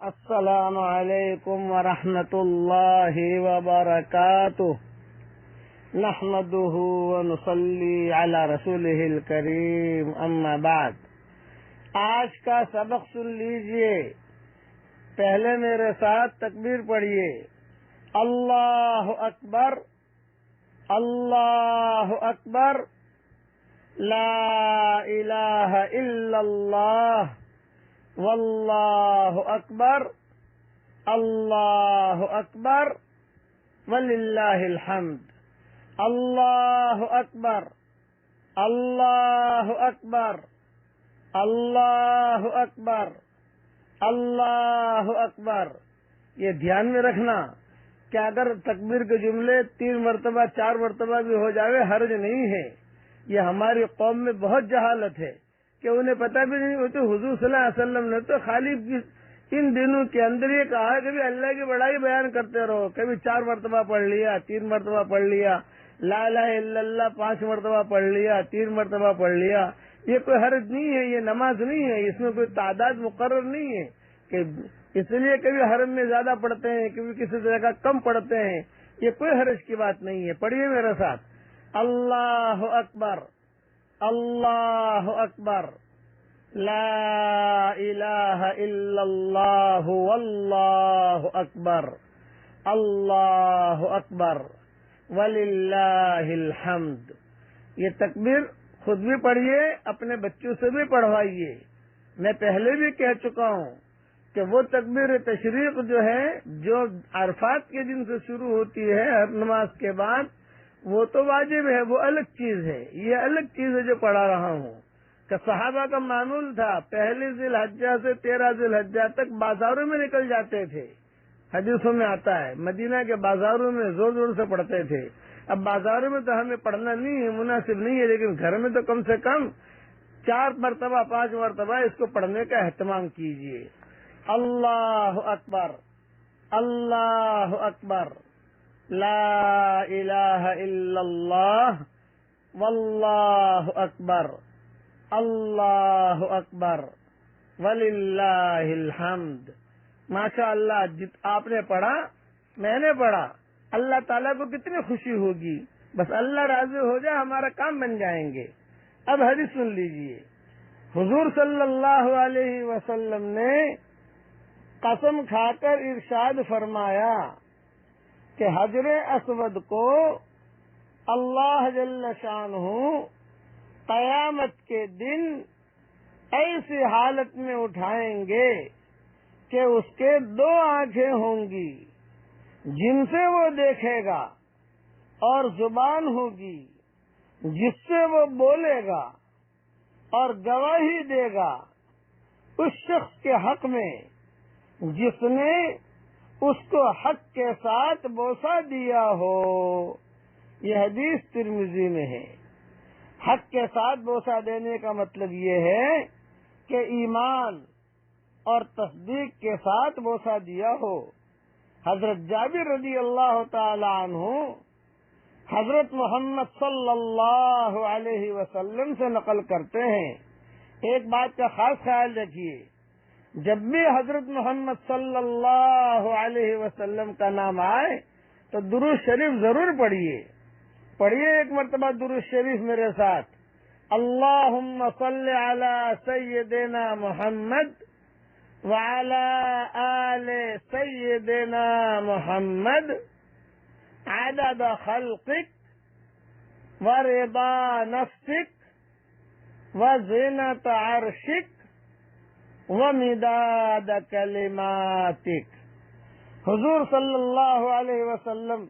السلام علیکم ورحمۃ اللہ وبرکاتہ نحمده ونصلی علی رسولہ الکریم اما بعد۔ آج کا سبق سن لیجئے۔ پہلے میرے ساتھ تکبیر پڑھیے۔ اللہ اکبر، اللہ اکبر، لا الہ الا اللہ، واللہ اکبر، اللہ اکبر، وللہ الحمد۔ اللہ اکبر، اللہ اکبر، اللہ اکبر، اللہ اکبر۔ یہ دھیان میں رکھنا کہ اگر تکبیر کے جملے 3 مرتبہ 4 مرتبہ بھی ہو جاوے حرج نہیں ہے۔ یہ ہماری قوم میں بہت جہالت ہے کہ انہیں پتہ بھی نہیں ہوتی۔ حضور صلی اللہ علیہ وسلم نے تو خالی ان دنوں کے اندر یہ کہا کہ اللہ کی بڑائی بیان کرتے رہو۔ کبھی 4 مرتبہ پڑھ لیا، 3 مرتبہ پڑھ لیا، لا الہ الا اللہ 5 مرتبہ پڑھ لیا، 3 مرتبہ پڑھ لیا۔ یہ کوئی حرج نہیں ہے، یہ نماز نہیں ہے، اس میں کوئی تعداد مقرر نہیں ہے کہ اس لیے کبھی حرم میں زیادہ پڑھتے ہیں، کبھی کسی جگہ کم پڑھتے ہیں۔ یہ کوئی حرج کی بات نہیں ہے۔ پڑھیے میرے ساتھ۔ اللہ اکبر، اللہ اکبر، لا الہ الا اللہ، واللہ اکبر، اللہ اکبر، وللہ الحمد۔ یہ تکبیر خود بھی پڑھیے، اپنے بچوں سے بھی پڑھوائیے۔ میں پہلے بھی کہہ چکا ہوں کہ وہ تکبیر تشریق جو ہے، جو عرفات کے دن سے شروع ہوتی ہے ہر نماز کے بعد، وہ تو واجب ہے، وہ الگ چیز ہے۔ یہ الگ چیز ہے جو پڑھا رہا ہوں کہ صحابہ کا معمول تھا پہلی ذی الحجہ سے 13 ذی الحجہ تک بازاروں میں نکل جاتے تھے۔ حدیثوں میں آتا ہے مدینہ کے بازاروں میں زور زور سے پڑھتے تھے۔ اب بازاروں میں تو ہمیں پڑھنا نہیں ہے، مناسب نہیں ہے، لیکن گھر میں تو کم سے کم 4 مرتبہ 5 مرتبہ اس کو پڑھنے کا اہتمام کیجیے۔ اللہ اکبر، اللہ اکبر، لا الہ الا اللہ، واللہ اکبر، اللہ اکبر، وللہ الحمد۔ ماشاء اللہ، آپ نے پڑھا، میں نے پڑھا، اللہ تعالیٰ کو کتنی خوشی ہوگی۔ بس اللہ راضی ہو جائے، ہمارا کام بن جائیں گے۔ اب حدیث سن لیجئے۔ حضور صلی اللہ علیہ وسلم نے قسم کھا کر ارشاد فرمایا کہ حجر اسود کو اللہ جل شانہ قیامت کے دن ایسی حالت میں اٹھائیں گے کہ اس کے 2 آنکھیں ہوں گی جن سے وہ دیکھے گا، اور زبان ہوگی جس سے وہ بولے گا اور گواہی دے گا اس شخص کے حق میں جس نے اس کو حق کے ساتھ بوسہ دیا ہو۔ یہ حدیث ترمذی میں ہے۔ حق کے ساتھ بوسہ دینے کا مطلب یہ ہے کہ ایمان اور تصدیق کے ساتھ بوسہ دیا ہو۔ حضرت جابر رضی اللہ تعالی عنہ حضرت محمد صلی اللہ علیہ وسلم سے نقل کرتے ہیں۔ ایک بات کا خاص خیال رکھیے، جب بھی حضرت محمد صلی اللہ علیہ وسلم کا نام آئے تو درود شریف ضرور پڑھیے۔ پڑھیے ایک مرتبہ درود شریف میرے ساتھ۔ اللہم صل علی سیدنا محمد وعلى آل سيدنا محمد عدد خلقك ورضا نفسك وزنة عرشك ومداد كلماتك۔ حضور صلی اللہ علیہ وسلم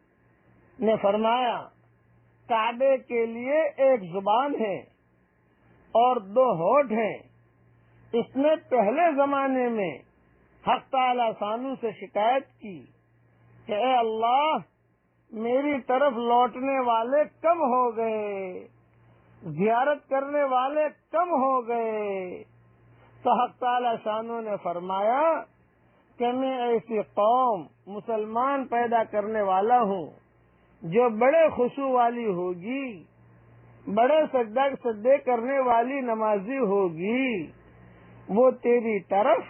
نے فرمایا کعبے کے لیے ایک زبان ہے اور 2 ہونٹ ہیں۔ اس نے پہلے زمانے میں حق تعالی ثانو سے شکایت کی کہ اے اللہ، میری طرف لوٹنے والے کم ہو گئے، زیارت کرنے والے کم ہو گئے۔ تو حق تعالی ثانو نے فرمایا کہ میں ایسی قوم مسلمان پیدا کرنے والا ہوں جو بڑے خشوع والی ہوگی، بڑے سجدے کرنے والی نمازی ہوگی، وہ تیری طرف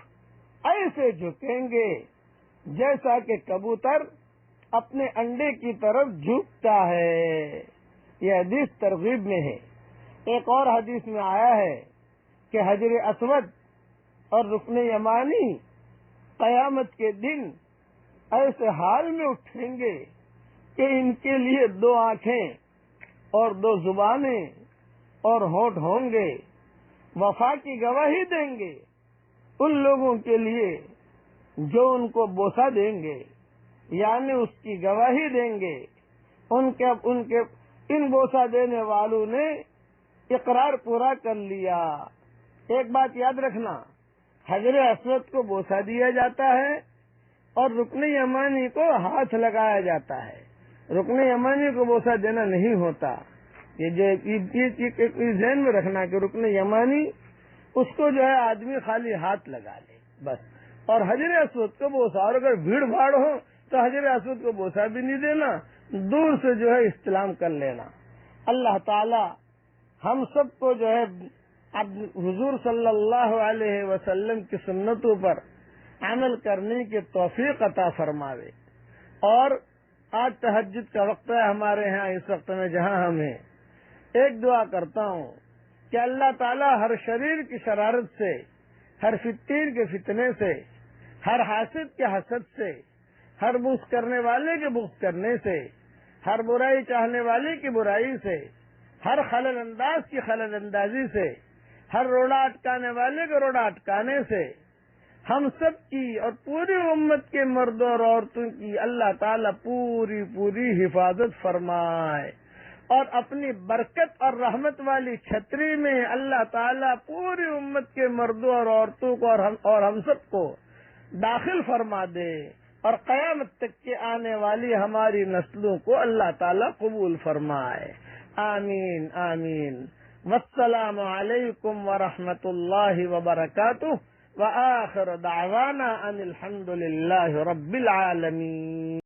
ایسے جھکیں گے جیسا کہ کبوتر اپنے انڈے کی طرف جھکتا ہے. یہ حدیث ترغیب میں ہے. ایک اور حدیث میں آیا ہے کہ حجر اسود اور رکن یمانی قیامت کے دن ایسے حال میں اٹھیں گے کہ ان کے لیے 2 آنکھیں اور 2 زبانیں اور ہونٹ ہوں گے. وفا کی گواہی دیں گے ان لوگوں کے لیے جو ان کو بوسہ دیں گے، یعنی اس کی گواہی دیں گے. ان بوسہ دینے والوں نے اقرار پورا کر لیا. ایک بات یاد رکھنا، حجر اسود کو بوسہ دیا جاتا ہے اور رکن یمانی کو ہاتھ لگایا جاتا ہے. رکن یمانی کو بوسہ دینا نہیں ہوتا. یہ ذہن میں رکھنا کہ رکن یمانی اس کو جو ہے آدمی خالی ہاتھ لگا لے بس. اور حجر اسود کو بوسہ، اور اگر بھیڑ بھاڑ ہو تو حجر اسود کو بوسہ بھی نہیں دینا، دور سے جو ہے استلام کر لینا. اللہ تعالی ہم سب کو جو ہے حضور صلی اللہ علیہ وسلم کی سنتوں پر عمل کرنے کی توفیق عطا فرماوے. اور آج تہجد کا وقت ہے ہمارے ہاں، اس وقت میں جہاں ہم ہیں، ایک دعا کرتا ہوں کہ اللہ تعالیٰ ہر شریر کی شرارت سے، ہر فتیر کے فتنے سے، ہر حاسد کے حسد سے، ہر بغض کرنے والے کے بغض کرنے سے، ہر برائی چاہنے والے کی برائی سے، ہر خلل انداز کی خلل اندازی سے، ہر روڑا اٹکانے والے کے روڑا اٹکانے سے ہم سب کی اور پوری امت کے مردوں اور عورتوں کی اللہ تعالیٰ پوری حفاظت فرمائے. اور اپنی برکت اور رحمت والی چھتری میں اللہ تعالیٰ پوری امت کے مردوں اور عورتوں کو اور ہم سب کو داخل فرما دے، اور قیامت تک کے آنے والی ہماری نسلوں کو اللہ تعالیٰ قبول فرمائے. آمین آمین. والسلام علیکم ورحمۃ اللہ وبرکاتہ. وآخر دعوانا ان الحمد للہ رب العالمین.